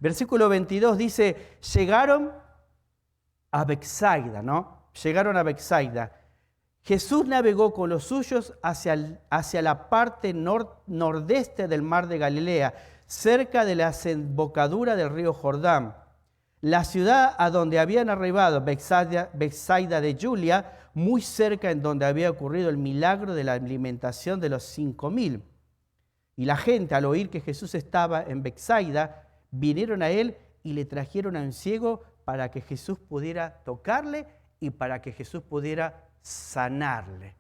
Versículo 22 dice, llegaron a Betsaida, ¿no? Llegaron a Betsaida. Jesús navegó con los suyos hacia la parte nordeste del mar de Galilea, cerca de la desembocadura del río Jordán. La ciudad a donde habían arribado, Betsaida de Julia, muy cerca en donde había ocurrido el milagro de la alimentación de los 5.000. Y la gente, al oír que Jesús estaba en Betsaida, vinieron a él y le trajeron a un ciego para que Jesús pudiera tocarle y para que Jesús pudiera sanarle.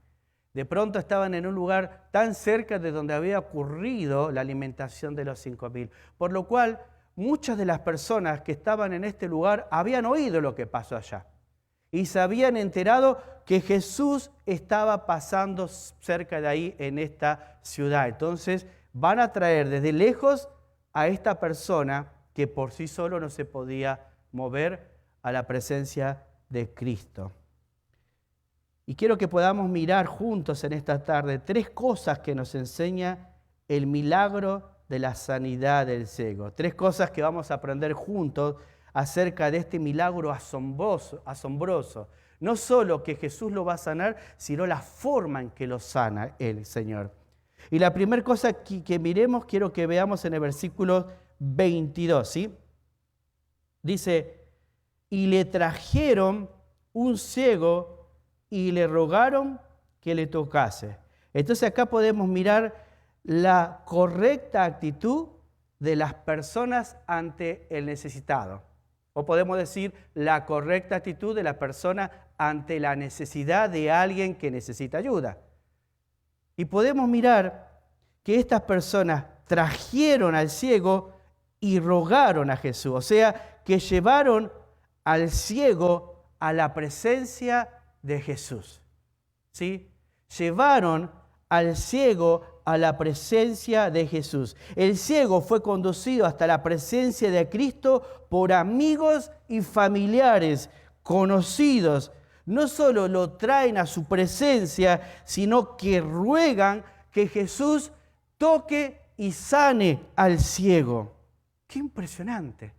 De pronto estaban en un lugar tan cerca de donde había ocurrido la alimentación de los 5.000, por lo cual muchas de las personas que estaban en este lugar habían oído lo que pasó allá y se habían enterado que Jesús estaba pasando cerca de ahí en esta ciudad. Entonces van a traer desde lejos a esta persona que por sí solo no se podía mover a la presencia de Cristo. Y quiero que podamos mirar juntos en esta tarde 3 cosas que nos enseña el milagro de la sanidad del ciego. 3 cosas que vamos a aprender juntos acerca de este milagro asombroso. No solo que Jesús lo va a sanar, sino la forma en que lo sana el Señor. Y la primera cosa que miremos, quiero que veamos en el versículo 22, ¿sí? Dice, y le trajeron un ciego y le rogaron que le tocase. Entonces acá podemos mirar la correcta actitud de las personas ante el necesitado. O podemos decir la correcta actitud de la persona ante la necesidad de alguien que necesita ayuda. Y podemos mirar que estas personas trajeron al ciego y rogaron a Jesús. O sea, que llevaron al ciego a la presencia de Jesús. ¿Sí? Llevaron al ciego a la presencia de Jesús. El ciego fue conducido hasta la presencia de Cristo por amigos y familiares conocidos. No solo lo traen a su presencia, sino que ruegan que Jesús toque y sane al ciego. ¡Qué impresionante!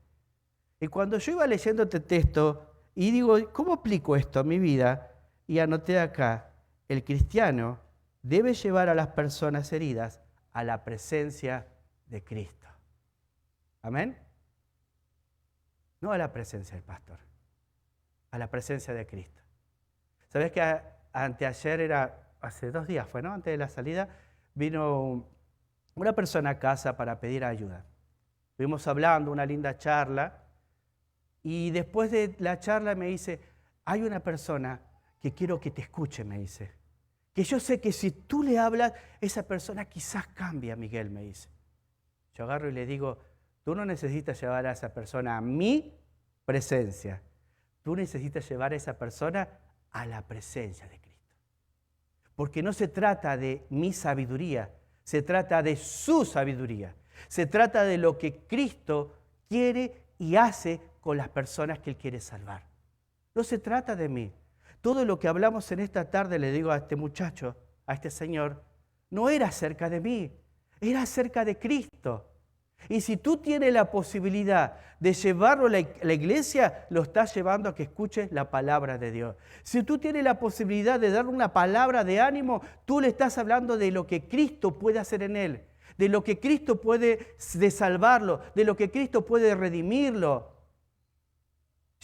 Y cuando yo iba leyendo este texto y digo, ¿cómo aplico esto a mi vida? Y anoté acá, el cristiano debe llevar a las personas heridas a la presencia de Cristo. ¿Amén? No a la presencia del pastor, a la presencia de Cristo. ¿Sabés que anteayer hace 2 días fue, ¿no? Antes de la salida, vino una persona a casa para pedir ayuda. Estuvimos hablando, una linda charla, y después de la charla me dice, hay una persona que quiero que te escuche, me dice. Que yo sé que si tú le hablas, esa persona quizás cambia, Miguel, me dice. Yo agarro y le digo, tú no necesitas llevar a esa persona a mi presencia. Tú necesitas llevar a esa persona a la presencia de Cristo. Porque no se trata de mi sabiduría, se trata de su sabiduría. Se trata de lo que Cristo quiere y hace con las personas que Él quiere salvar. No se trata de mí. Todo lo que hablamos en esta tarde, le digo a este muchacho, a este señor, no era acerca de mí, era acerca de Cristo. Y si tú tienes la posibilidad de llevarlo a la iglesia, lo estás llevando a que escuche la palabra de Dios. Si tú tienes la posibilidad de darle una palabra de ánimo, tú le estás hablando de lo que Cristo puede hacer en él, de lo que Cristo puede salvarlo, de lo que Cristo puede redimirlo.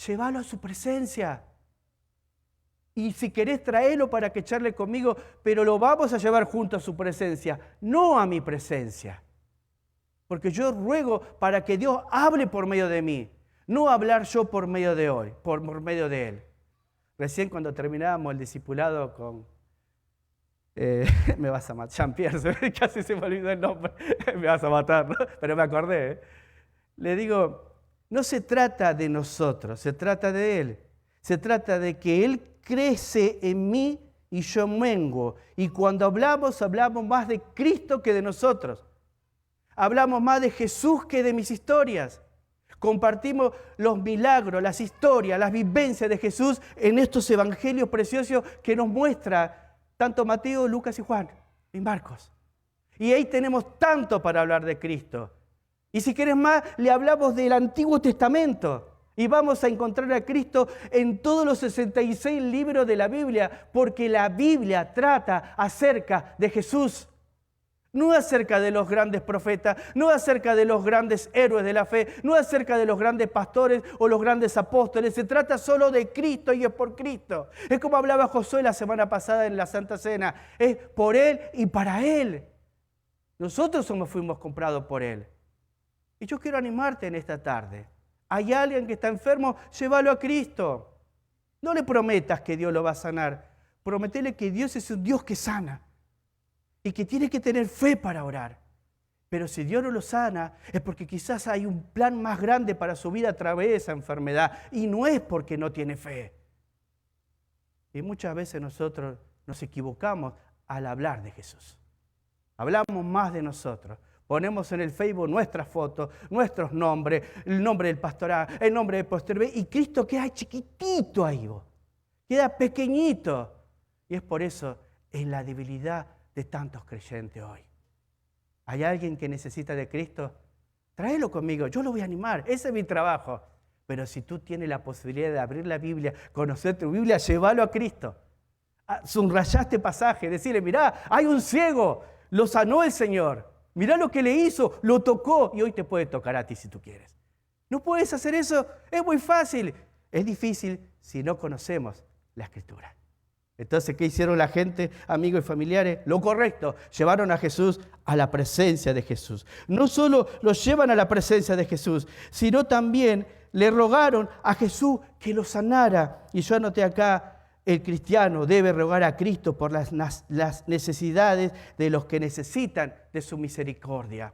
Llévalo a su presencia. Y si querés, traerlo para que charle conmigo, pero lo vamos a llevar junto a su presencia, no a mi presencia. Porque yo ruego para que Dios hable por medio de mí, no hablar yo por medio de hoy, por medio de Él. Recién cuando terminábamos el discipulado con... me vas a matar, Jean-Pierre, casi se me olvidó el nombre, me vas a matar, ¿no? Pero me acordé. Le digo, no se trata de nosotros, se trata de Él. Se trata de que Él crece en mí y yo menguo. Y cuando hablamos más de Cristo que de nosotros. Hablamos más de Jesús que de mis historias. Compartimos los milagros, las historias, las vivencias de Jesús en estos evangelios preciosos que nos muestra tanto Mateo, Lucas y Juan y Marcos. Y ahí tenemos tanto para hablar de Cristo. Y si quieres más, le hablamos del Antiguo Testamento. Y vamos a encontrar a Cristo en todos los 66 libros de la Biblia, porque la Biblia trata acerca de Jesús. No acerca de los grandes profetas, no acerca de los grandes héroes de la fe, no acerca de los grandes pastores o los grandes apóstoles. Se trata solo de Cristo y es por Cristo. Es como hablaba Josué la semana pasada en la Santa Cena. Es por Él y para Él. Nosotros fuimos comprados por Él. Y yo quiero animarte en esta tarde. Hay alguien que está enfermo, llévalo a Cristo. No le prometas que Dios lo va a sanar. Prometele que Dios es un Dios que sana. Y que tiene que tener fe para orar. Pero si Dios no lo sana, es porque quizás hay un plan más grande para su vida a través de esa enfermedad. Y no es porque no tiene fe. Y muchas veces nosotros nos equivocamos al hablar de Jesús. Hablamos más de nosotros. Ponemos en el Facebook nuestras fotos, nuestros nombres, el nombre del pastorado, el nombre del pastor B. Y Cristo queda chiquitito ahí. Queda pequeñito. Y es por eso, en la debilidad de tantos creyentes hoy. ¿Hay alguien que necesita de Cristo? Tráelo conmigo, yo lo voy a animar, ese es mi trabajo. Pero si tú tienes la posibilidad de abrir la Biblia, conocer tu Biblia, llévalo a Cristo. Subrayá este pasaje, decirle, mirá, hay un ciego, lo sanó el Señor. Mirá lo que le hizo, lo tocó y hoy te puede tocar a ti si tú quieres. ¿No puedes hacer eso? Es muy fácil. Es difícil si no conocemos la Escritura. Entonces, ¿qué hicieron la gente, amigos y familiares? Lo correcto, llevaron a Jesús a la presencia de Jesús. No solo lo llevan a la presencia de Jesús, sino también le rogaron a Jesús que lo sanara. Y yo anoté acá, el cristiano debe rogar a Cristo por las necesidades de los que necesitan de su misericordia.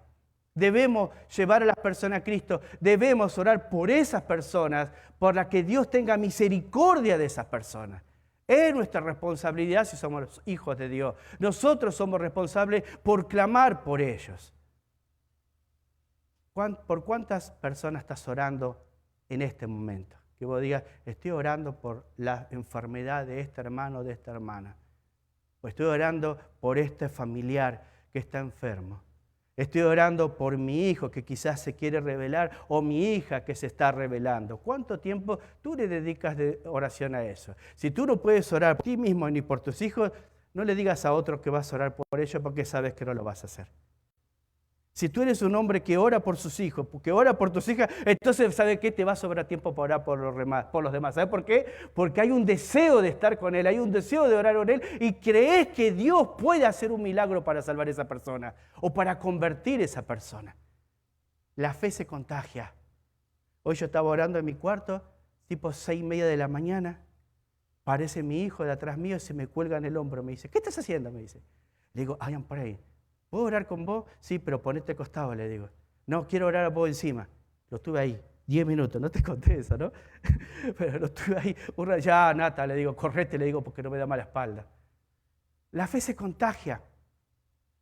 Debemos llevar a las personas a Cristo, debemos orar por esas personas, por las que Dios tenga misericordia de esas personas. Es nuestra responsabilidad si somos los hijos de Dios. Nosotros somos responsables por clamar por ellos. ¿Por cuántas personas estás orando en este momento? Que vos digas, estoy orando por la enfermedad de este hermano o de esta hermana. O estoy orando por este familiar que está enfermo. Estoy orando por mi hijo que quizás se quiere rebelar o mi hija que se está rebelando. ¿Cuánto tiempo tú le dedicas de oración a eso? Si tú no puedes orar por ti mismo ni por tus hijos, no le digas a otro que vas a orar por ellos porque sabes que no lo vas a hacer. Si tú eres un hombre que ora por sus hijos, que ora por tus hijas, entonces ¿sabes qué? Te va a sobrar tiempo para orar por los demás. ¿Sabes por qué? Porque hay un deseo de estar con Él, hay un deseo de orar con Él y crees que Dios puede hacer un milagro para salvar a esa persona o para convertir a esa persona. La fe se contagia. Hoy yo estaba orando en mi cuarto, tipo 6:30 de la mañana, aparece mi hijo de atrás mío y se me cuelga en el hombro. Me dice, ¿qué estás haciendo? Me dice. Le digo, I am praying. ¿Puedo orar con vos? Sí, pero ponete al costado, le digo. No, quiero orar a vos encima. Lo estuve ahí, 10 minutos, no te conté eso, ¿no? Pero lo estuve ahí, ya, Nata, le digo, correte, le digo, porque no me da mala espalda. La fe se contagia.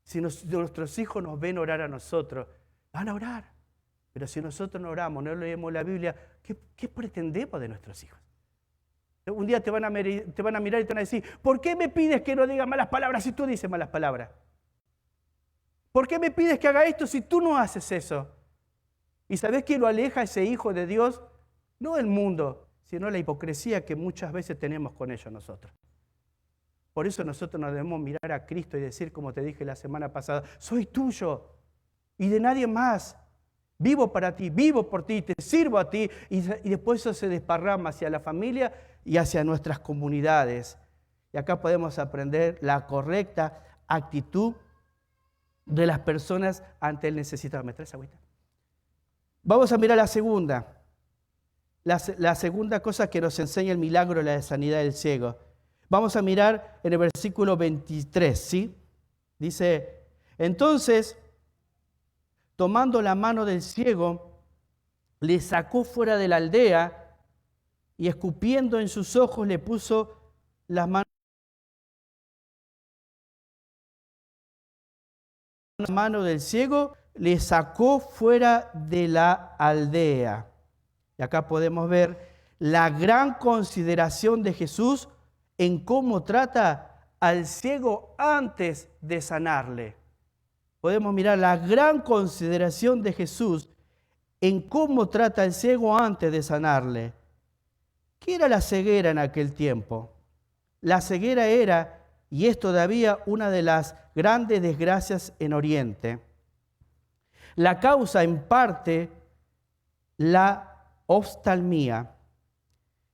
Si nuestros hijos nos ven orar a nosotros, van a orar. Pero si nosotros no oramos, no leemos la Biblia, ¿qué pretendemos de nuestros hijos? Un día te van a mirar y te van a decir, ¿por qué me pides que no diga malas palabras si tú dices malas palabras? ¿Por qué me pides que haga esto si tú no haces eso? ¿Y sabés qué lo aleja a ese hijo de Dios? No el mundo, sino la hipocresía que muchas veces tenemos con ellos nosotros. Por eso nosotros nos debemos mirar a Cristo y decir, como te dije la semana pasada, soy tuyo y de nadie más. Vivo para ti, vivo por ti, te sirvo a ti. Y después eso se desparrama hacia la familia y hacia nuestras comunidades. Y acá podemos aprender la correcta actitud de las personas ante el necesitado. ¿Me traes agüita? Vamos a mirar la segunda. La segunda cosa que nos enseña el milagro de la sanidad del ciego. Vamos a mirar en el versículo 23, ¿sí? Dice, entonces, tomando la mano del ciego, le sacó fuera de la aldea y escupiendo en sus ojos le puso las manos. La mano del ciego le sacó fuera de la aldea. Y acá podemos ver la gran consideración de Jesús en cómo trata al ciego antes de sanarle. Podemos mirar la gran consideración de Jesús en cómo trata al ciego antes de sanarle. ¿Qué era la ceguera en aquel tiempo? La ceguera era, y es todavía, una de las grandes desgracias en Oriente. La causa, en parte, la oftalmía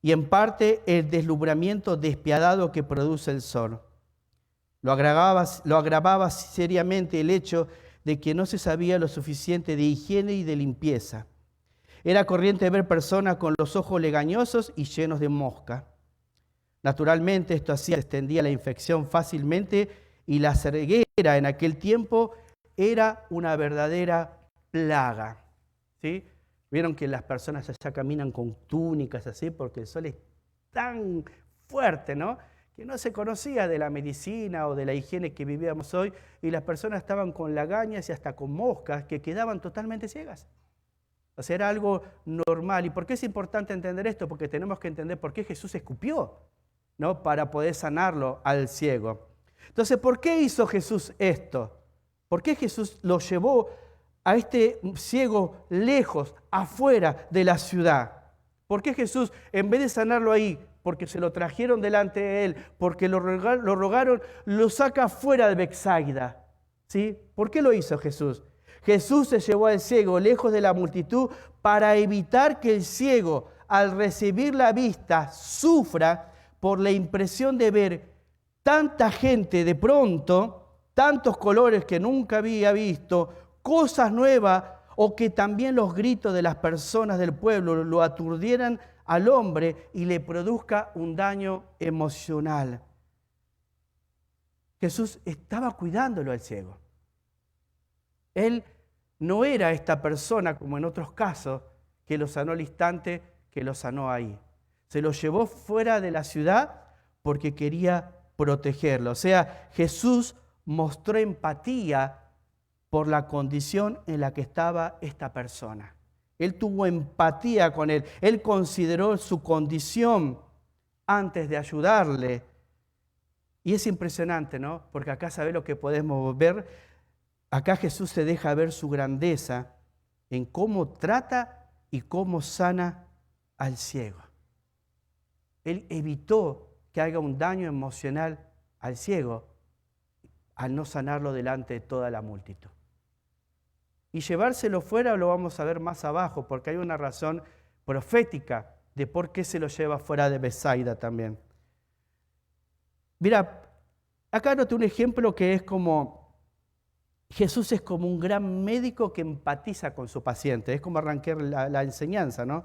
y en parte el deslumbramiento despiadado que produce el sol. Lo agravaba seriamente el hecho de que no se sabía lo suficiente de higiene y de limpieza. Era corriente ver personas con los ojos legañosos y llenos de mosca. Naturalmente, esto hacía que se extendía la infección fácilmente y la ceguera en aquel tiempo era una verdadera plaga. ¿Sí? Vieron que las personas allá caminan con túnicas así porque el sol es tan fuerte, ¿no? Que no se conocía de la medicina o de la higiene que vivíamos hoy, y las personas estaban con lagañas y hasta con moscas que quedaban totalmente ciegas. O sea, era algo normal. ¿Y por qué es importante entender esto? Porque tenemos que entender por qué Jesús escupió, ¿no? Para poder sanarlo al ciego. Entonces, ¿por qué hizo Jesús esto? ¿Por qué Jesús lo llevó a este ciego lejos, afuera de la ciudad? ¿Por qué Jesús, en vez de sanarlo ahí, porque se lo trajeron delante de él, porque lo rogaron, lo saca fuera de Betsaida? ¿Sí? ¿Por qué lo hizo Jesús? Jesús se llevó al ciego lejos de la multitud para evitar que el ciego, al recibir la vista, sufra por la impresión de ver tanta gente de pronto, tantos colores que nunca había visto, cosas nuevas, o que también los gritos de las personas del pueblo lo aturdieran al hombre y le produzca un daño emocional. Jesús estaba cuidándolo al ciego. Él no era esta persona, como en otros casos, que lo sanó al instante, que lo sanó ahí. Se lo llevó fuera de la ciudad porque quería protegerlo. O sea, Jesús mostró empatía por la condición en la que estaba esta persona. Él tuvo empatía con él. Él consideró su condición antes de ayudarle. Y es impresionante, ¿no? Porque acá ¿sabe lo que podemos ver? Acá Jesús se deja ver su grandeza en cómo trata y cómo sana al ciego. Él evitó que haga un daño emocional al ciego al no sanarlo delante de toda la multitud. Y llevárselo fuera lo vamos a ver más abajo, porque hay una razón profética de por qué se lo lleva fuera de Betsaida también. Mira, acá noté un ejemplo que es como, Jesús es como un gran médico que empatiza con su paciente. Es como arranqué la enseñanza, ¿no?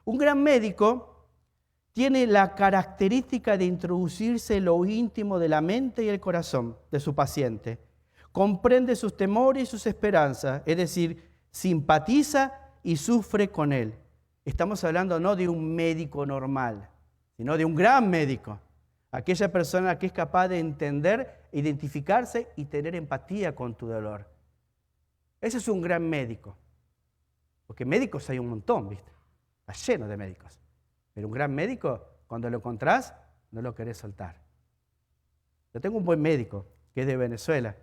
Un gran médico tiene la característica de introducirse en lo íntimo de la mente y el corazón de su paciente. Comprende sus temores y sus esperanzas, es decir, simpatiza y sufre con él. Estamos hablando no de un médico normal, sino de un gran médico. Aquella persona que es capaz de entender, identificarse y tener empatía con tu dolor. Ese es un gran médico. Porque médicos hay un montón, ¿viste? Está lleno de médicos. Pero un gran médico, cuando lo encontrás, no lo querés soltar. Yo tengo un buen médico, que es de Venezuela.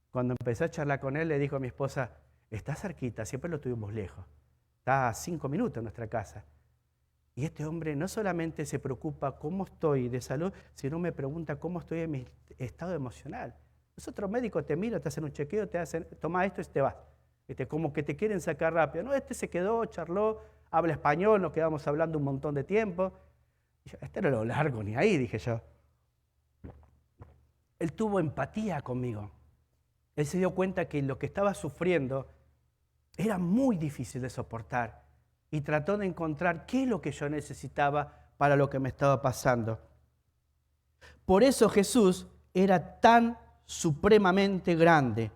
Cuando empecé a charlar con él, le dijo a mi esposa, está cerquita, siempre lo tuvimos lejos. Está a 5 minutos en nuestra casa. Y este hombre no solamente se preocupa cómo estoy de salud, sino me pregunta cómo estoy en mi estado emocional. Los otros médicos te miran, te hacen un chequeo, te hacen, toma esto y te vas. Como que te quieren sacar rápido. No, este se quedó, charló, habla español, nos quedamos hablando un montón de tiempo. Y yo, este no lo largo ni ahí, dije yo. Él tuvo empatía conmigo. Él se dio cuenta que lo que estaba sufriendo era muy difícil de soportar y trató de encontrar qué es lo que yo necesitaba para lo que me estaba pasando. Por eso Jesús era tan supremamente grande.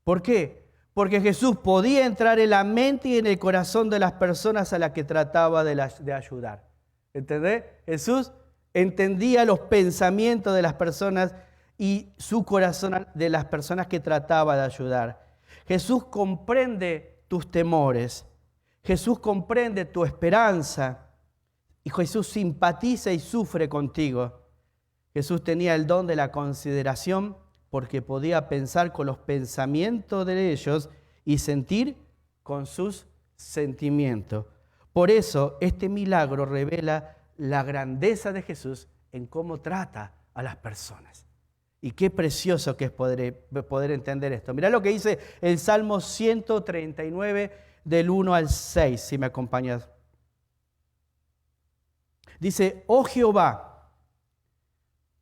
¿Por qué? Porque Jesús podía entrar en la mente y en el corazón de las personas a las que trataba de ayudar. ¿Entendés? Jesús entendía los pensamientos de las personas y su corazón de las personas que trataba de ayudar. Jesús comprende tus temores. Jesús comprende tu esperanza. Y Jesús simpatiza y sufre contigo. Jesús tenía el don de la consideración porque podía pensar con los pensamientos de ellos y sentir con sus sentimientos. Por eso este milagro revela la grandeza de Jesús en cómo trata a las personas. Y qué precioso que es poder entender esto. Mirá lo que dice el Salmo 139 del 1 al 6, si me acompañas. Dice, oh Jehová,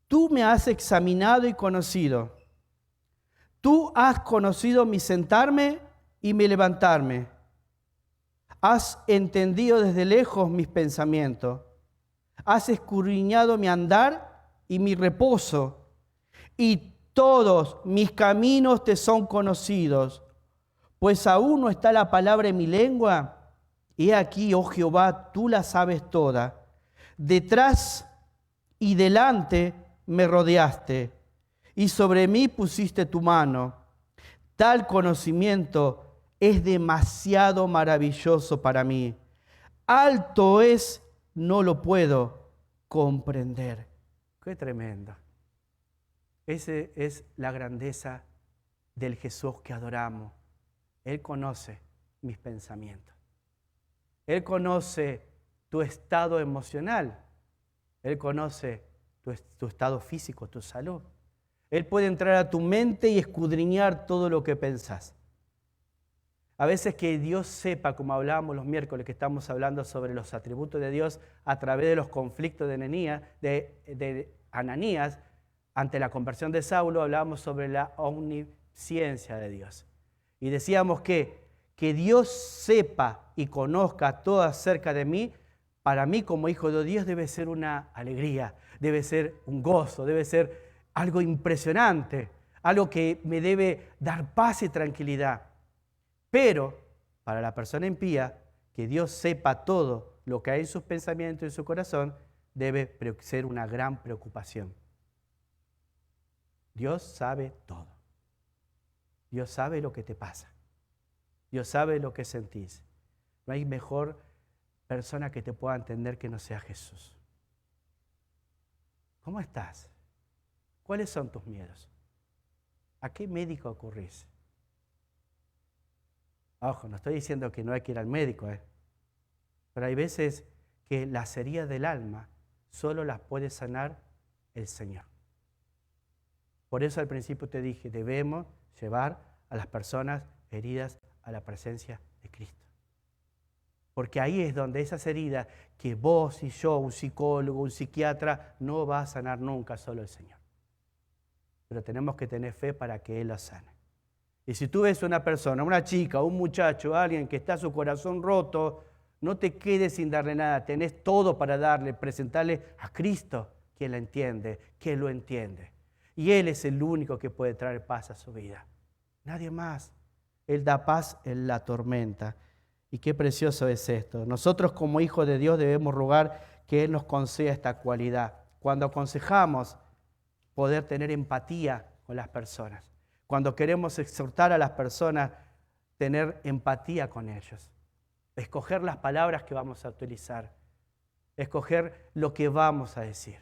tú me has examinado y conocido. Tú has conocido mi sentarme y mi levantarme. Has entendido desde lejos mis pensamientos. Has escudriñado mi andar y mi reposo. Y todos mis caminos te son conocidos. Pues aún no está la palabra en mi lengua. He aquí, oh Jehová, tú la sabes toda. Detrás y delante me rodeaste, y sobre mí pusiste tu mano. Tal conocimiento es demasiado maravilloso para mí. Alto es, no lo puedo comprender. Qué tremendo. Esa es la grandeza del Jesús que adoramos. Él conoce mis pensamientos. Él conoce tu estado emocional. Él conoce tu estado físico, tu salud. Él puede entrar a tu mente y escudriñar todo lo que pensás. A veces que Dios sepa, como hablábamos los miércoles, que estamos hablando sobre los atributos de Dios a través de los conflictos de Ananías, ante la conversión de Saulo, hablábamos sobre la omnisciencia de Dios. Y decíamos que Dios sepa y conozca todo acerca de mí, para mí como hijo de Dios debe ser una alegría, debe ser un gozo, debe ser algo impresionante, algo que me debe dar paz y tranquilidad. Pero para la persona impía, que Dios sepa todo lo que hay en sus pensamientos y en su corazón, debe ser una gran preocupación. Dios sabe todo. Dios sabe lo que te pasa. Dios sabe lo que sentís. No hay mejor persona que te pueda entender que no sea Jesús. ¿Cómo estás? ¿Cuáles son tus miedos? ¿A qué médico acurrís? Ojo, no estoy diciendo que no hay que ir al médico, pero hay veces que las heridas del alma solo las puede sanar el Señor. Por eso al principio te dije, debemos llevar a las personas heridas a la presencia de Cristo. Porque ahí es donde esas heridas que vos y yo, un psicólogo, un psiquiatra, no va a sanar nunca, solo el Señor. Pero tenemos que tener fe para que Él las sane. Y si tú ves una persona, una chica, un muchacho, alguien que está su corazón roto, no te quedes sin darle nada. Tenés todo para darle, presentarle a Cristo, que la entiende, que lo entiende. Y Él es el único que puede traer paz a su vida. Nadie más. Él da paz en la tormenta. Y qué precioso es esto. Nosotros como hijos de Dios debemos rogar que Él nos conceda esta cualidad. Cuando aconsejamos, poder tener empatía con las personas. Cuando queremos exhortar a las personas, tener empatía con ellos. Escoger las palabras que vamos a utilizar. Escoger lo que vamos a decir.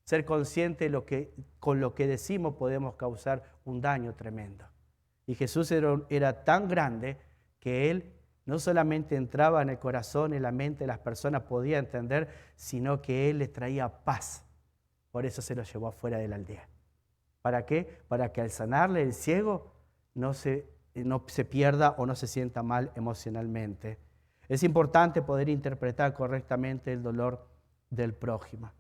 Ser consciente de que con lo que decimos podemos causar un daño tremendo. Y Jesús era tan grande que Él no solamente entraba en el corazón, en la mente de las personas, podía entender, sino que Él les traía paz. Por eso se los llevó afuera de la aldea. ¿Para qué? Para que al sanarle el ciego no se pierda o no se sienta mal emocionalmente. Es importante poder interpretar correctamente el dolor del prójimo.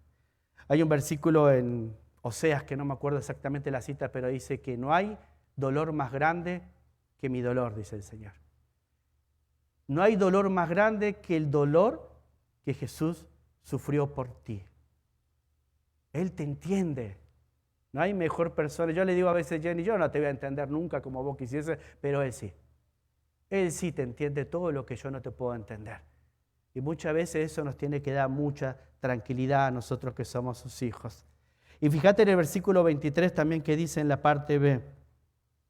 Hay un versículo en Oseas, que no me acuerdo exactamente la cita, pero dice que no hay dolor más grande que mi dolor, dice el Señor. No hay dolor más grande que el dolor que Jesús sufrió por ti. Él te entiende. No hay mejor persona. Yo le digo a veces, Jenny, yo no te voy a entender nunca como vos quisieses, pero Él sí. Él sí te entiende todo lo que yo no te puedo entender. Y muchas veces eso nos tiene que dar mucha tranquilidad a nosotros que somos sus hijos. Y fíjate en el versículo 23 también que dice en la parte B.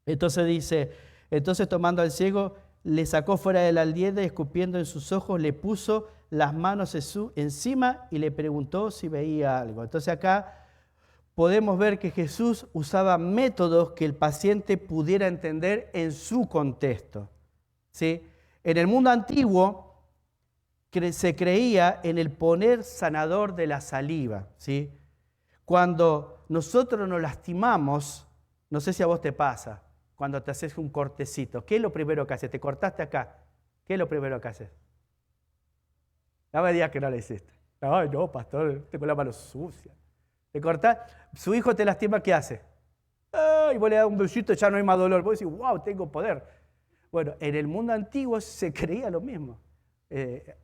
Entonces dice, entonces tomando al ciego, le sacó fuera de la aldea y escupiendo en sus ojos, le puso las manos encima y le preguntó si veía algo. Entonces acá podemos ver que Jesús usaba métodos que el paciente pudiera entender en su contexto. ¿Sí? En el mundo antiguo se creía en el poder sanador de la saliva, ¿sí? Cuando nosotros nos lastimamos, no sé si a vos te pasa, cuando te haces un cortecito, ¿qué es lo primero que haces? Te cortaste acá, ¿qué es lo primero que haces? No me digas que no lo hiciste. Ay, no, pastor, tengo la mano sucia. Te cortás, su hijo te lastima, ¿qué hace? Ay, vos le das un besito, ya no hay más dolor. Vos decís, wow, tengo poder. Bueno, en el mundo antiguo se creía lo mismo.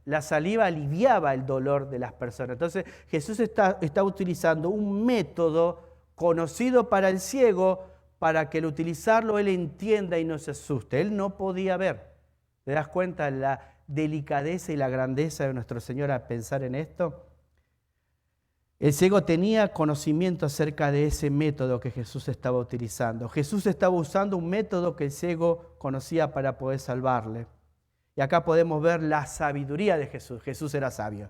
La saliva aliviaba el dolor de las personas. Entonces Jesús está utilizando un método conocido para el ciego para que al utilizarlo él entienda y no se asuste. Él no podía ver. ¿Te das cuenta la delicadeza y la grandeza de nuestro Señor al pensar en esto? El ciego tenía conocimiento acerca de ese método que Jesús estaba utilizando. Jesús estaba usando un método que el ciego conocía para poder salvarle. Y acá podemos ver la sabiduría de Jesús. Jesús era sabio.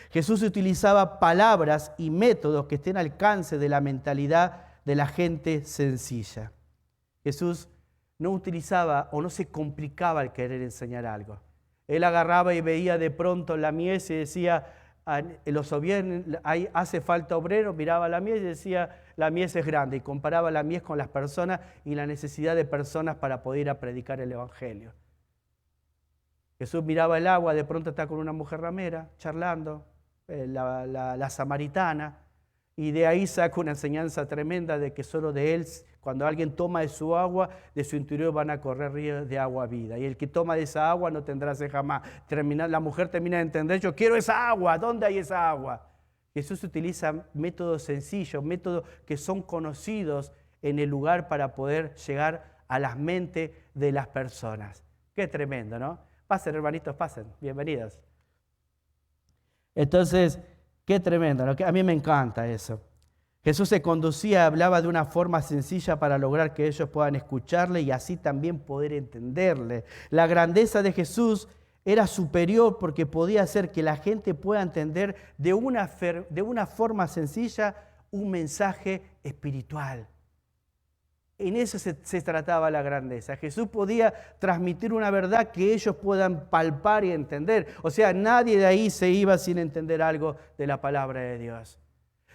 Jesús utilizaba palabras y métodos que estén al alcance de la mentalidad de la gente sencilla. Jesús no utilizaba o no se complicaba al querer enseñar algo. Él agarraba y veía de pronto la mies y decía, hace falta obrero, miraba la mies y decía, la mies es grande, y comparaba la mies con las personas y la necesidad de personas para poder ir a predicar el evangelio. Jesús miraba el agua, de pronto está con una mujer ramera, charlando, la samaritana, y de ahí saca una enseñanza tremenda de que solo de él, cuando alguien toma de su agua, de su interior van a correr ríos de agua vida. Y el que toma de esa agua no tendrá sed jamás. La mujer termina de entender, yo quiero esa agua, ¿dónde hay esa agua? Jesús utiliza métodos sencillos, métodos que son conocidos en el lugar para poder llegar a las mentes de las personas. Qué tremendo, ¿no? Pasen, hermanitos, pasen. Bienvenidos. Entonces, qué tremendo, ¿no? A mí me encanta eso. Jesús se conducía, hablaba de una forma sencilla para lograr que ellos puedan escucharle y así también poder entenderle. La grandeza de Jesús era superior porque podía hacer que la gente pueda entender de una forma sencilla un mensaje espiritual. En eso se trataba la grandeza. Jesús podía transmitir una verdad que ellos puedan palpar y entender. O sea, nadie de ahí se iba sin entender algo de la palabra de Dios.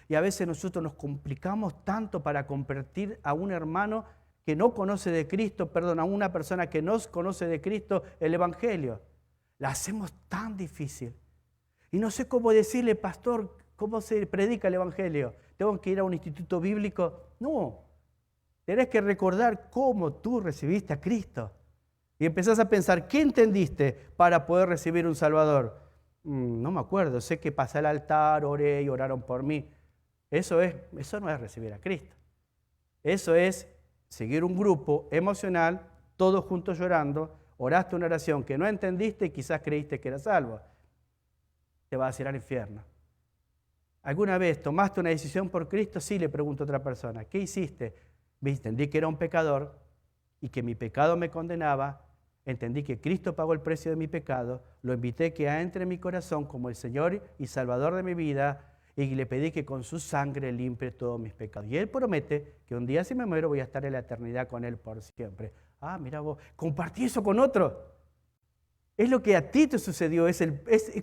Y a veces nosotros nos complicamos tanto para convertir a un hermano que no conoce de Cristo, a una persona que no conoce de Cristo el Evangelio. La hacemos tan difícil. Y no sé cómo decirle, pastor, ¿cómo se predica el Evangelio? ¿Tengo que ir a un instituto bíblico? No. Tenés que recordar cómo tú recibiste a Cristo. Y empezás a pensar, ¿qué entendiste para poder recibir un Salvador? No me acuerdo, sé que pasé al altar, oré y oraron por mí. Eso no es recibir a Cristo. Eso es seguir un grupo emocional, todos juntos llorando, oraste una oración que no entendiste y quizás creíste que era salvo. Te vas a ir al infierno. ¿Alguna vez tomaste una decisión por Cristo? Sí, le pregunto a otra persona. ¿Qué hiciste? Entendí que era un pecador y que mi pecado me condenaba. Entendí que Cristo pagó el precio de mi pecado. Lo invité que entre en mi corazón como el Señor y Salvador de mi vida y le pedí que con su sangre limpie todos mis pecados. Y Él promete que un día si me muero voy a estar en la eternidad con Él por siempre. Ah, mira vos, compartí eso con otro. Es lo que a ti te sucedió, es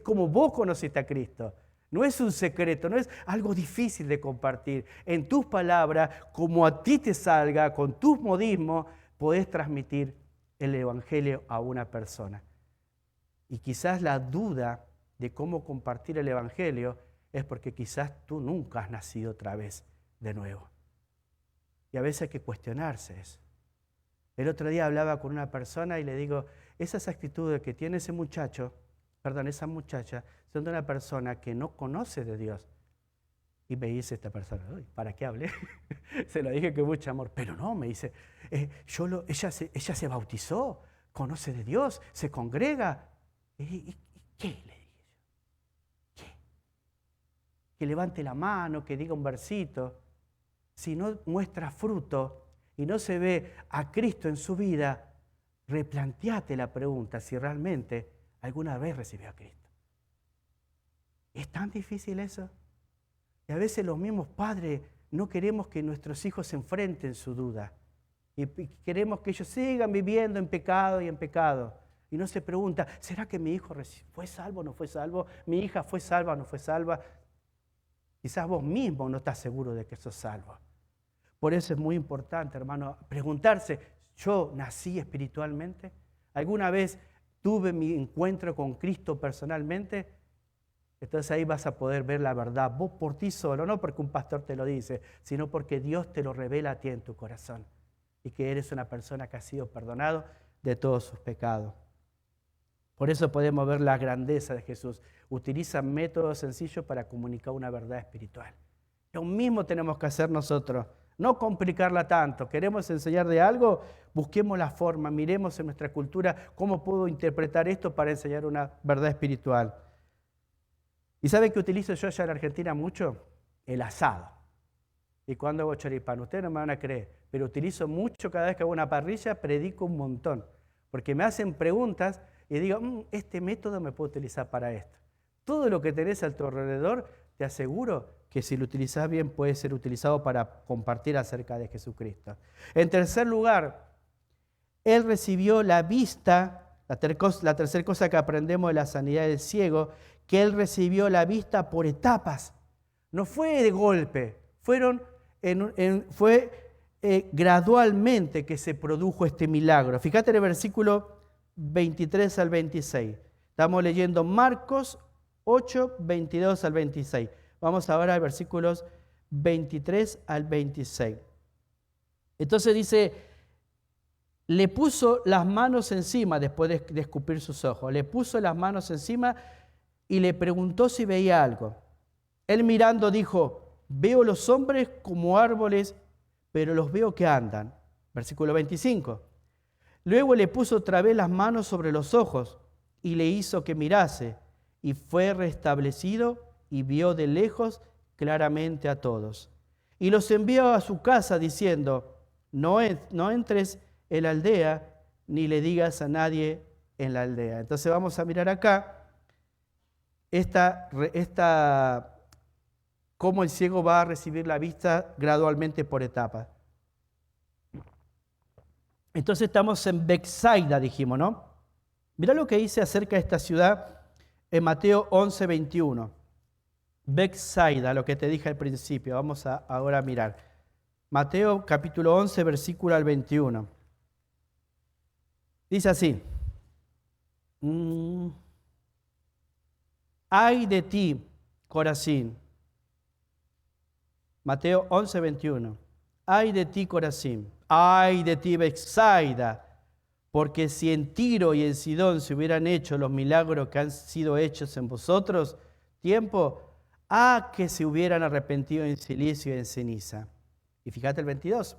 como vos conociste a Cristo. No es un secreto, no es algo difícil de compartir. En tus palabras, como a ti te salga, con tus modismos, podés transmitir el Evangelio a una persona. Y quizás la duda de cómo compartir el Evangelio es porque quizás tú nunca has nacido otra vez de nuevo. Y a veces hay que cuestionarse eso. El otro día hablaba con una persona y le digo, esas actitudes que tiene esa muchacha, son de una persona que no conoce de Dios. Y me dice esta persona, ¿para qué hablé? Se lo dije con mucho amor, pero no, me dice, ella se bautizó, conoce de Dios, se congrega. ¿Y qué? Le dije yo. ¿Qué? Que levante la mano, que diga un versito. Si no muestra fruto y no se ve a Cristo en su vida, replanteate la pregunta si realmente alguna vez recibió a Cristo. ¿Es tan difícil eso? Y a veces los mismos padres no queremos que nuestros hijos se enfrenten su duda. Y queremos que ellos sigan viviendo en pecado y en pecado. y no se pregunta, ¿será que mi hijo fue salvo o no fue salvo? ¿Mi hija fue salva o no fue salva? Quizás vos mismo no estás seguro de que sos salvo. Por eso es muy importante, hermano, preguntarse, ¿yo nací espiritualmente? ¿Alguna vez tuve mi encuentro con Cristo personalmente? Entonces ahí vas a poder ver la verdad, vos por ti solo, no porque un pastor te lo dice, sino porque Dios te lo revela a ti en tu corazón y que eres una persona que ha sido perdonado de todos sus pecados. Por eso podemos ver la grandeza de Jesús. Utiliza métodos sencillos para comunicar una verdad espiritual. Lo mismo tenemos que hacer nosotros, no complicarla tanto. ¿Queremos enseñar de algo? Busquemos la forma, miremos en nuestra cultura cómo puedo interpretar esto para enseñar una verdad espiritual. ¿Y saben qué utilizo yo allá en Argentina mucho? El asado. ¿Y cuando hago choripán? Ustedes no me van a creer, pero utilizo mucho cada vez que hago una parrilla, predico un montón. Porque me hacen preguntas y digo, este método me puedo utilizar para esto. Todo lo que tenés a tu alrededor, te aseguro que si lo utilizás bien puede ser utilizado para compartir acerca de Jesucristo. En tercer lugar, él recibió la vista, la tercera cosa que aprendemos de la sanidad del ciego, que él recibió la vista por etapas. No fue de golpe, fue gradualmente que se produjo este milagro. Fíjate en el versículo 23 al 26. Estamos leyendo Marcos 8, 22 al 26. Vamos ahora al versículos 23 al 26. Entonces dice, le puso las manos encima después de escupir sus ojos. Le puso las manos encima y le preguntó si veía algo. Él mirando dijo, veo los hombres como árboles, pero los veo que andan. Versículo 25. Luego le puso otra vez las manos sobre los ojos y le hizo que mirase, y fue restablecido y vio de lejos claramente a todos. Y los envió a su casa diciendo, no entres en la aldea, ni le digas a nadie en la aldea. Entonces vamos a mirar acá cómo el ciego va a recibir la vista gradualmente por etapas. Entonces estamos en Betsaida, dijimos, ¿no? Mirá lo que dice acerca de esta ciudad en Mateo 11, 21. Betsaida, lo que te dije al principio. Vamos ahora a mirar. Mateo capítulo 11, versículo al 21. Dice así. Ay de ti, Corazín. Mateo 11, 21. Ay de ti, Corazín. Ay de ti, Betsaida. Porque si en Tiro y en Sidón se hubieran hecho los milagros que han sido hechos en vosotros, que se hubieran arrepentido en silicio y en ceniza. Y fíjate el 22.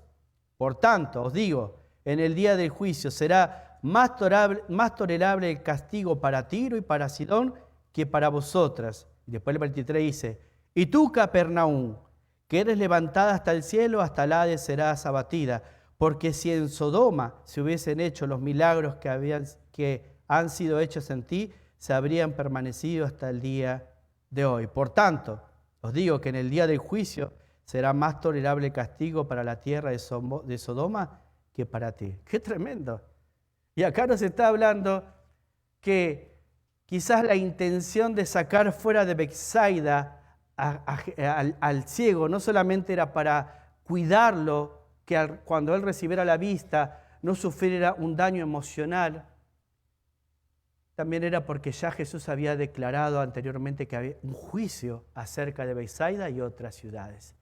Por tanto, os digo, en el día del juicio será más tolerable el castigo para Tiro y para Sidón que para vosotras. Y después el 23 dice, y tú, Capernaum, que eres levantada hasta el cielo, hasta el Hades serás abatida. Porque si en Sodoma se hubiesen hecho los milagros que han sido hechos en ti, se habrían permanecido hasta el día de hoy. Por tanto, os digo que en el día del juicio será más tolerable el castigo para la tierra de Sodoma que para ti. ¡Qué tremendo! Y acá nos está hablando que quizás la intención de sacar fuera de Betsaida al ciego no solamente era para cuidarlo, que cuando él recibiera la vista no sufriera un daño emocional, también era porque ya Jesús había declarado anteriormente que había un juicio acerca de Betsaida y otras ciudades,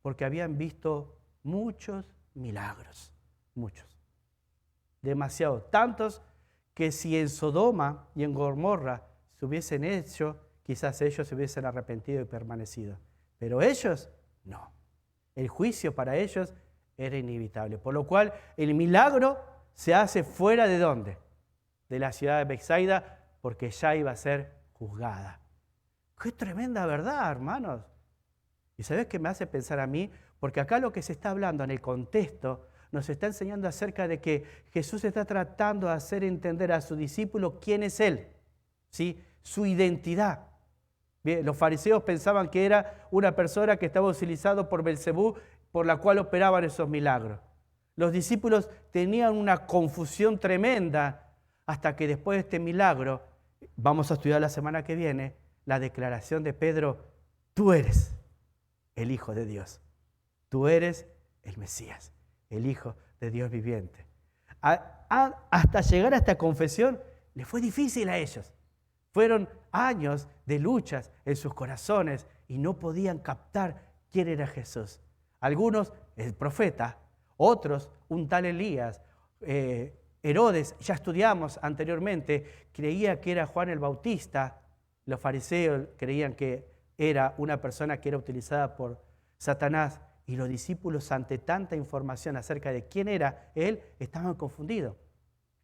porque habían visto muchos milagros, muchos, demasiados, tantos que si en Sodoma y en Gomorra se hubiesen hecho, quizás ellos se hubiesen arrepentido y permanecido, pero ellos no. El juicio para ellos era inevitable, por lo cual el milagro se hace fuera de ¿dónde? De la ciudad de Betsaida, porque ya iba a ser juzgada. ¡Qué tremenda verdad, hermanos! ¿Y sabés qué me hace pensar a mí? Porque acá lo que se está hablando en el contexto nos está enseñando acerca de que Jesús está tratando de hacer entender a su discípulo quién es Él, ¿sí? Su identidad. Bien, los fariseos pensaban que era una persona que estaba utilizado por Belcebú, por la cual operaban esos milagros. Los discípulos tenían una confusión tremenda hasta que después de este milagro, vamos a estudiar la semana que viene, la declaración de Pedro: tú eres el Hijo de Dios, tú eres el Mesías, el Hijo de Dios viviente. Hasta llegar a esta confesión les fue difícil a ellos. Fueron años de luchas en sus corazones y no podían captar quién era Jesús. Algunos, el profeta; otros, un tal Elías. Herodes, ya estudiamos anteriormente, creía que era Juan el Bautista. Los fariseos creían que era una persona que era utilizada por Satanás. Y los discípulos, ante tanta información acerca de quién era él, estaban confundidos.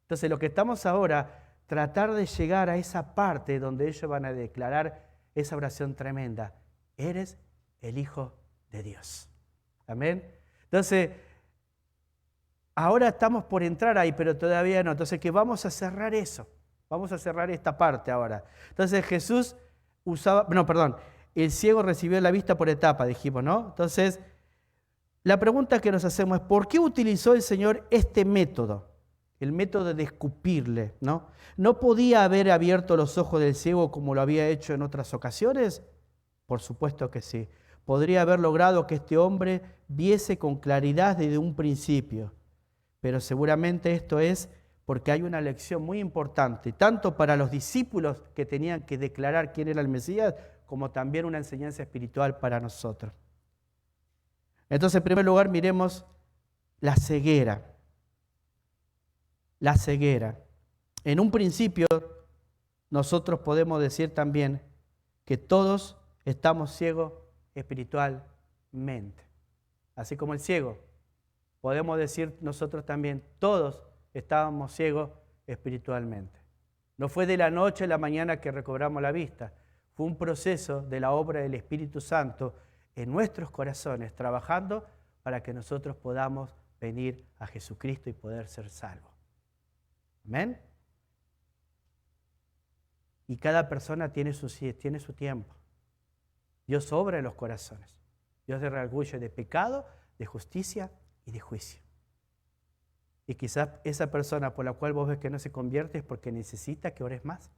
Entonces, lo que estamos ahora, tratar de llegar a esa parte donde ellos van a declarar esa oración tremenda: eres el Hijo de Dios. Amén. Entonces, ahora estamos por entrar ahí, pero todavía no. Entonces, que vamos a cerrar eso. Vamos a cerrar esta parte ahora. Entonces, Jesús el ciego recibió la vista por etapa, dijimos, ¿no? Entonces, la pregunta que nos hacemos es: ¿por qué utilizó el Señor este método? El método de escupirle, ¿no? ¿No podía haber abierto los ojos del ciego como lo había hecho en otras ocasiones? Por supuesto que sí. Podría haber logrado que este hombre viese con claridad desde un principio. Pero seguramente esto es porque hay una lección muy importante, tanto para los discípulos que tenían que declarar quién era el Mesías, como también una enseñanza espiritual para nosotros. Entonces, en primer lugar, miremos la ceguera. La ceguera. En un principio, nosotros podemos decir también que todos estamos ciegos espiritualmente. Así como el ciego, podemos decir nosotros también, todos estábamos ciegos espiritualmente. No fue de la noche a la mañana que recobramos la vista. Fue un proceso de la obra del Espíritu Santo en nuestros corazones, trabajando para que nosotros podamos venir a Jesucristo y poder ser salvos. ¿Amén? Y cada persona tiene su tiempo. Dios obra en los corazones. Dios se redarguye de pecado, de justicia y de juicio. Y quizás esa persona por la cual vos ves que no se convierte es porque necesita que ores más.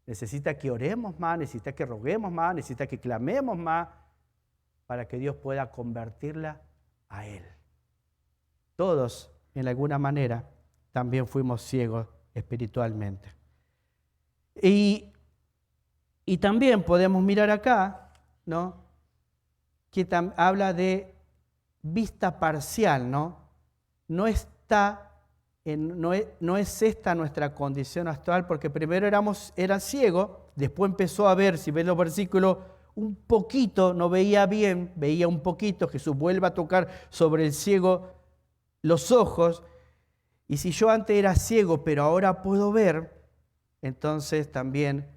Necesita que oremos más, necesita que roguemos más, necesita que clamemos más para que Dios pueda convertirla a Él. Todos, en alguna manera, también fuimos ciegos espiritualmente. Y también podemos mirar acá, ¿no?, que habla de vista parcial, ¿no? No es esta nuestra condición actual, porque primero era ciego, después empezó a ver, si ves los versículos, un poquito, no veía bien, veía un poquito. Jesús vuelve a tocar sobre el ciego los ojos. Y si yo antes era ciego, pero ahora puedo ver, entonces también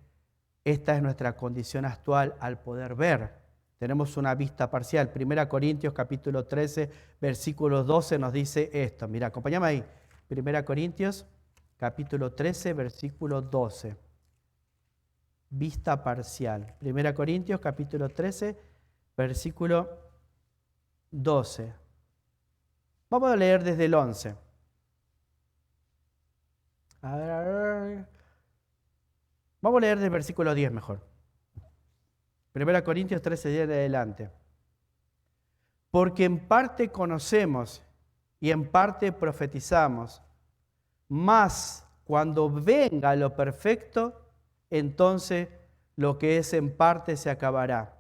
esta es nuestra condición actual al poder ver. Tenemos una vista parcial. 1 Corintios capítulo 13, versículo 12 nos dice esto. Mira, acompáñame ahí. 1 Corintios capítulo 13, versículo 12. Vista parcial. 1 Corintios capítulo 13, versículo 12. Vamos a leer desde el 11. A ver. Vamos a leer del versículo 10 mejor. 1 Corintios 13, 10 de adelante. Porque en parte conocemos y en parte profetizamos, mas cuando venga lo perfecto, entonces lo que es en parte se acabará.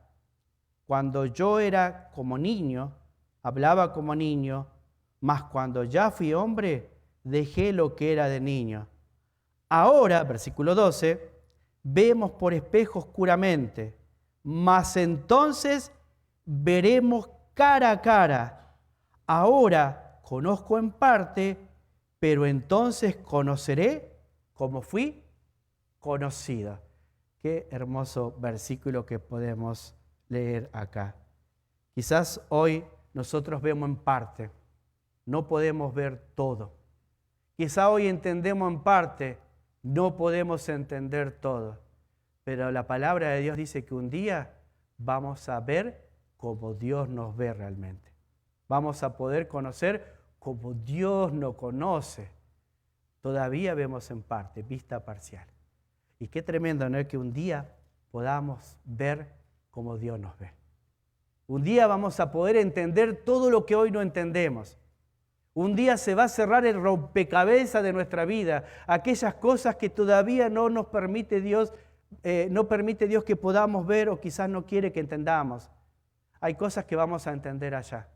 Cuando yo era como niño, hablaba como niño, mas cuando ya fui hombre, dejé lo que era de niño. Ahora, versículo 12, vemos por espejo oscuramente, mas entonces veremos cara a cara. Ahora conozco en parte, pero entonces conoceré como fui conocido. Qué hermoso versículo que podemos leer acá. Quizás hoy nosotros vemos en parte, no podemos ver todo. Quizás hoy entendemos en parte, no podemos entender todo. Pero la palabra de Dios dice que un día vamos a ver como Dios nos ve realmente. Vamos a poder conocer como Dios nos conoce. todavía vemos en parte, vista parcial. Y qué tremendo, ¿no? Que un día podamos ver como Dios nos ve. Un día vamos a poder entender todo lo que hoy no entendemos. Un día se va a cerrar el rompecabezas de nuestra vida, aquellas cosas que todavía no nos permite Dios, no permite Dios que podamos ver o quizás no quiere que entendamos. Hay cosas que vamos a entender allá.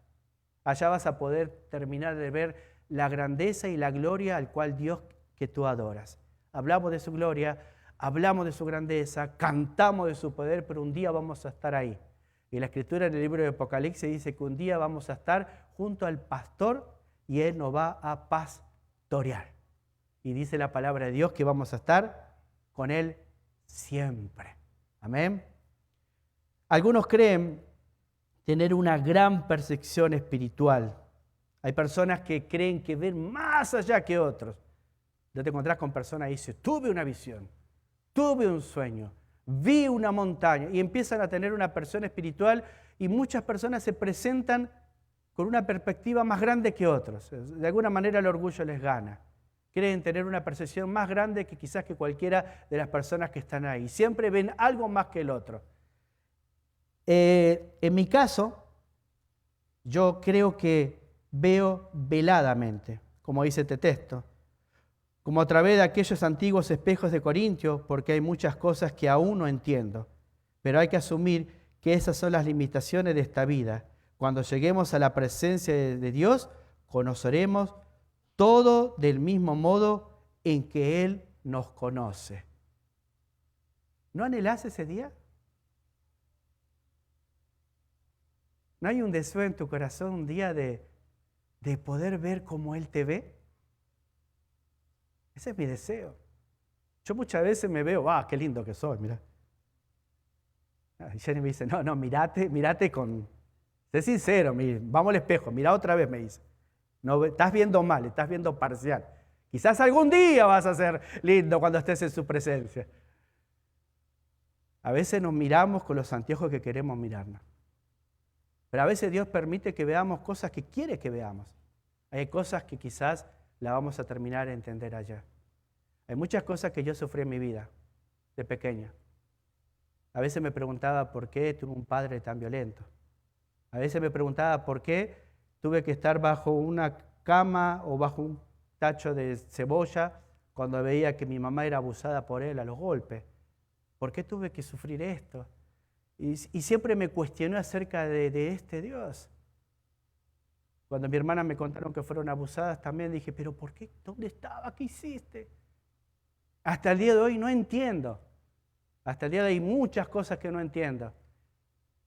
Allá vas a poder terminar de ver la grandeza y la gloria al cual Dios que tú adoras. Hablamos de su gloria, hablamos de su grandeza, cantamos de su poder, pero un día vamos a estar ahí. Y la Escritura en el libro de Apocalipsis dice que un día vamos a estar junto al pastor y Él nos va a pastorear. Y dice la palabra de Dios que vamos a estar con Él siempre. Amén. Algunos creen tener una gran percepción espiritual. Hay personas que creen que ven más allá que otros. No te encontrás con personas y dices, tuve una visión, tuve un sueño, vi una montaña, y empiezan a tener una percepción espiritual, y muchas personas se presentan con una perspectiva más grande que otros. De alguna manera el orgullo les gana. Creen tener una percepción más grande que quizás que cualquiera de las personas que están ahí. Siempre ven algo más que el otro. En mi caso, yo creo que veo veladamente, como dice este texto, como a través de aquellos antiguos espejos de Corintio, porque hay muchas cosas que aún no entiendo, pero hay que asumir que esas son las limitaciones de esta vida. Cuando lleguemos a la presencia de Dios, conoceremos todo del mismo modo en que Él nos conoce. ¿No anhelás ese día? ¿No hay un deseo en tu corazón un día de poder ver cómo Él te ve? Ese es mi deseo. Yo muchas veces me veo, qué lindo que soy, mira. Y Jenny me dice, no, mírate con... Sé sincero, vamos al espejo, mira otra vez, me dice. No, estás viendo mal, estás viendo parcial. Quizás algún día vas a ser lindo cuando estés en su presencia. A veces nos miramos con los anteojos que queremos mirarnos. Pero a veces Dios permite que veamos cosas que quiere que veamos. Hay cosas que quizás las vamos a terminar de entender allá. Hay muchas cosas que yo sufrí en mi vida, de pequeño. A veces me preguntaba por qué tuve un padre tan violento. A veces me preguntaba por qué tuve que estar bajo una cama o bajo un tacho de cebolla cuando veía que mi mamá era abusada por él a los golpes. ¿Por qué tuve que sufrir esto? Y siempre me cuestioné acerca de este Dios. Cuando mi hermana me contaron que fueron abusadas, también dije, ¿pero por qué? ¿Dónde estaba? ¿Qué hiciste? Hasta el día de hoy no entiendo. Hasta el día de hoy hay muchas cosas que no entiendo.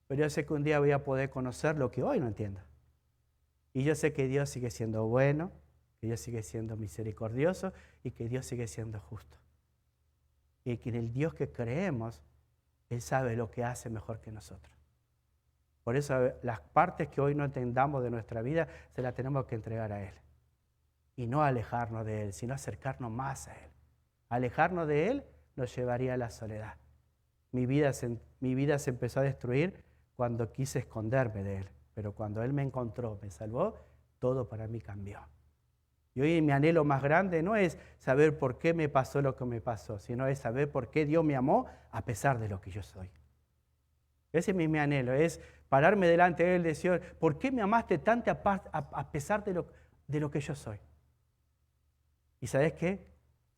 Pero yo sé que un día voy a poder conocer lo que hoy no entiendo. Y yo sé que Dios sigue siendo bueno, que Dios sigue siendo misericordioso y que Dios sigue siendo justo. Y que en el Dios que creemos, Él sabe lo que hace mejor que nosotros. Por eso las partes que hoy no entendamos de nuestra vida, se las tenemos que entregar a Él. Y no alejarnos de Él, sino acercarnos más a Él. Alejarnos de Él nos llevaría a la soledad. Mi vida se empezó a destruir cuando quise esconderme de Él. Pero cuando Él me encontró, me salvó, todo para mí cambió. Y hoy mi anhelo más grande no es saber por qué me pasó lo que me pasó, sino es saber por qué Dios me amó a pesar de lo que yo soy. Ese es mi anhelo, es pararme delante de Él y decir, ¿por qué me amaste tanto a pesar de lo que yo soy? ¿Y sabes qué?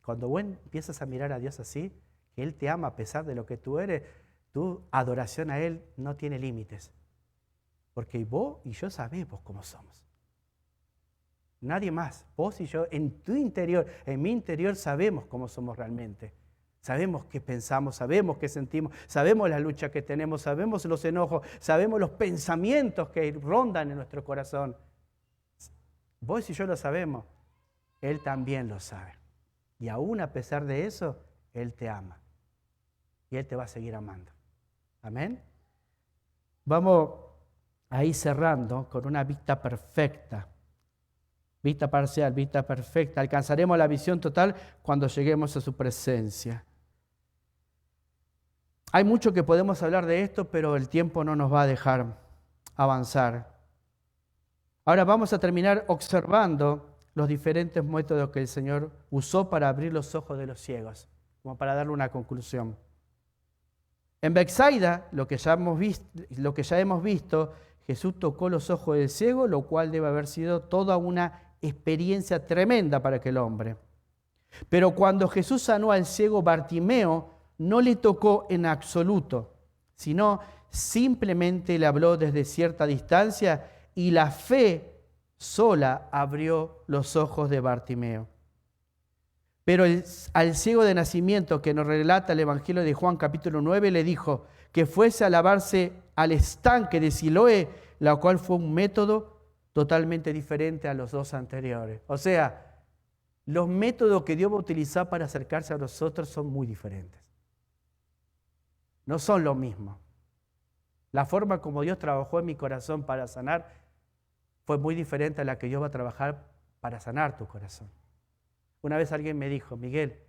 Cuando vos empiezas a mirar a Dios así, que Él te ama a pesar de lo que tú eres, tu adoración a Él no tiene límites. Porque vos y yo sabemos cómo somos. Nadie más, vos y yo, en tu interior, en mi interior, sabemos cómo somos realmente. Sabemos qué pensamos, sabemos qué sentimos, sabemos la lucha que tenemos, sabemos los enojos, sabemos los pensamientos que rondan en nuestro corazón. Vos y yo lo sabemos, Él también lo sabe. Y aún a pesar de eso, Él te ama. Y Él te va a seguir amando. Amén. Vamos a ir cerrando con una vista perfecta. Vista parcial, vista perfecta. Alcanzaremos la visión total cuando lleguemos a su presencia. Hay mucho que podemos hablar de esto, pero el tiempo no nos va a dejar avanzar. Ahora vamos a terminar observando los diferentes métodos que el Señor usó para abrir los ojos de los ciegos, como para darle una conclusión. En Betsaida, lo que ya hemos visto, Jesús tocó los ojos del ciego, lo cual debe haber sido toda una experiencia tremenda para aquel hombre. Pero cuando Jesús sanó al ciego Bartimeo, no le tocó en absoluto, sino simplemente le habló desde cierta distancia y la fe sola abrió los ojos de Bartimeo. Pero al ciego de nacimiento que nos relata el Evangelio de Juan capítulo 9 le dijo que fuese a lavarse al estanque de Siloé, la cual fue un método totalmente diferente a los dos anteriores. O sea, los métodos que Dios va a utilizar para acercarse a nosotros son muy diferentes. No son lo mismo. La forma como Dios trabajó en mi corazón para sanar fue muy diferente a la que Dios va a trabajar para sanar tu corazón. Una vez alguien me dijo, Miguel,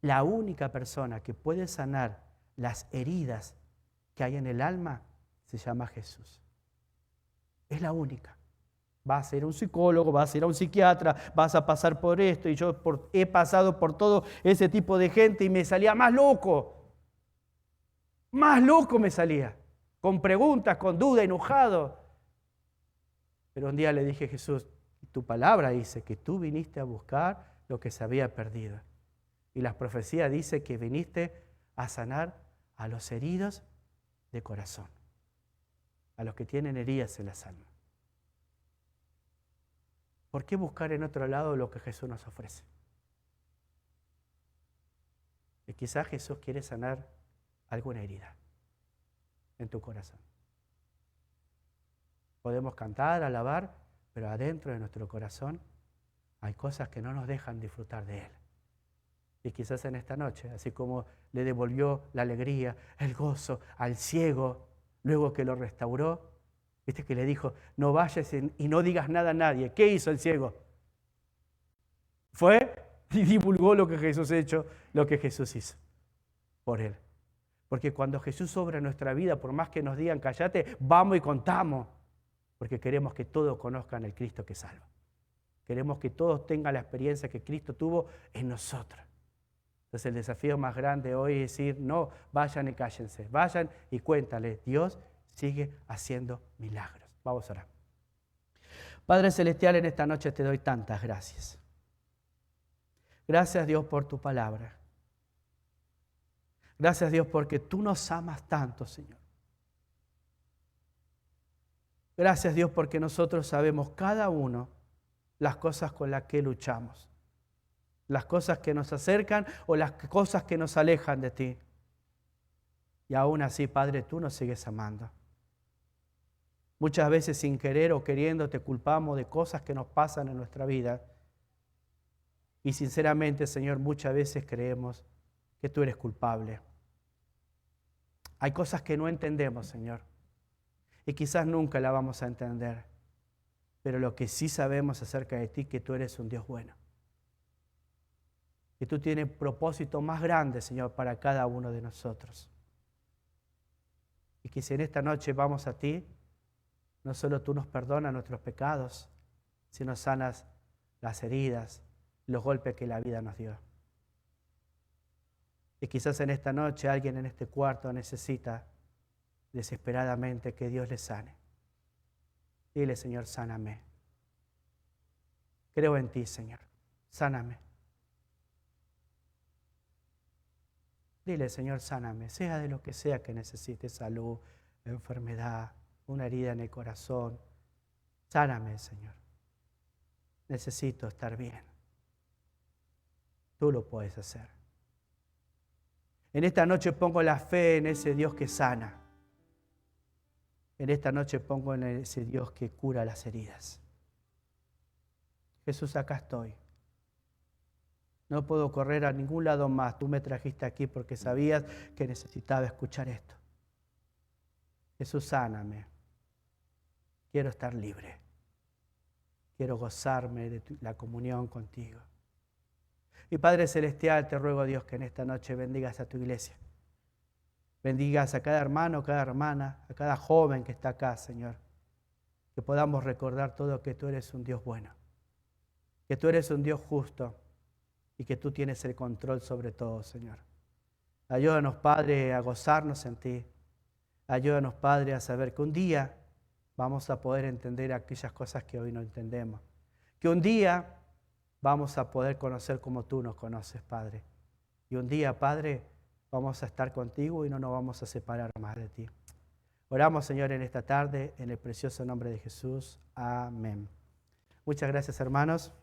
la única persona que puede sanar las heridas que hay en el alma se llama Jesús. Es la única. Vas a ir a un psicólogo, vas a ir a un psiquiatra, vas a pasar por esto. Y yo he pasado por todo ese tipo de gente y me salía más loco. Más loco me salía. Con preguntas, con duda, enojado. Pero un día le dije, Jesús, tu palabra dice que tú viniste a buscar lo que se había perdido. Y la profecía dice que viniste a sanar a los heridos de corazón, a los que tienen heridas en las almas. ¿Por qué buscar en otro lado lo que Jesús nos ofrece? Y quizás Jesús quiere sanar alguna herida en tu corazón. Podemos cantar, alabar, pero adentro de nuestro corazón hay cosas que no nos dejan disfrutar de Él. Y quizás en esta noche, así como le devolvió la alegría, el gozo al ciego, luego que lo restauró, viste que le dijo, no vayas y no digas nada a nadie. ¿Qué hizo el ciego? Fue y divulgó lo que Jesús hizo, lo que Jesús hizo por él. Porque cuando Jesús obra en nuestra vida, por más que nos digan cállate, vamos y contamos. Porque queremos que todos conozcan el Cristo que salva. Queremos que todos tengan la experiencia que Cristo tuvo en nosotros. Entonces el desafío más grande hoy es decir, no, vayan y cállense, vayan y cuéntale, Dios sigue haciendo milagros. Vamos a orar. Padre Celestial, en esta noche te doy tantas gracias. Gracias Dios por tu palabra. Gracias Dios porque tú nos amas tanto, Señor. Gracias Dios porque nosotros sabemos cada uno las cosas con las que luchamos, las cosas que nos acercan o las cosas que nos alejan de ti. Y aún así, Padre, tú nos sigues amando. Muchas veces sin querer o queriendo te culpamos de cosas que nos pasan en nuestra vida. Y sinceramente, Señor, muchas veces creemos que tú eres culpable. Hay cosas que no entendemos, Señor, y quizás nunca la vamos a entender. Pero lo que sí sabemos acerca de ti es que tú eres un Dios bueno. Que tú tienes propósito más grande, Señor, para cada uno de nosotros. Y que si en esta noche vamos a ti, no solo tú nos perdonas nuestros pecados, sino sanas las heridas, los golpes que la vida nos dio. Y quizás en esta noche alguien en este cuarto necesita desesperadamente que Dios le sane. Dile, Señor, sáname. Creo en ti, Señor. Sáname. Dile, Señor, sáname. Sea de lo que sea que necesites, salud, enfermedad, una herida en el corazón. Sáname, Señor. Necesito estar bien. Tú lo puedes hacer. En esta noche pongo la fe en ese Dios que sana. En esta noche pongo en ese Dios que cura las heridas. Jesús, acá estoy. No puedo correr a ningún lado más. Tú me trajiste aquí porque sabías que necesitaba escuchar esto. Jesús, sáname. Quiero estar libre. Quiero gozarme de la comunión contigo. Y Padre Celestial, te ruego, Dios, que en esta noche bendigas a tu iglesia. Bendigas a cada hermano, cada hermana, a cada joven que está acá, Señor. Que podamos recordar todo que tú eres un Dios bueno. que tú eres un Dios justo y que tú tienes el control sobre todo, Señor. Ayúdanos, Padre, a gozarnos en ti. Ayúdanos, Padre, a saber que un día vamos a poder entender aquellas cosas que hoy no entendemos. Que un día vamos a poder conocer como tú nos conoces, Padre. Y un día, Padre, vamos a estar contigo y no nos vamos a separar más de ti. Oramos, Señor, en esta tarde, en el precioso nombre de Jesús. Amén. Muchas gracias, hermanos.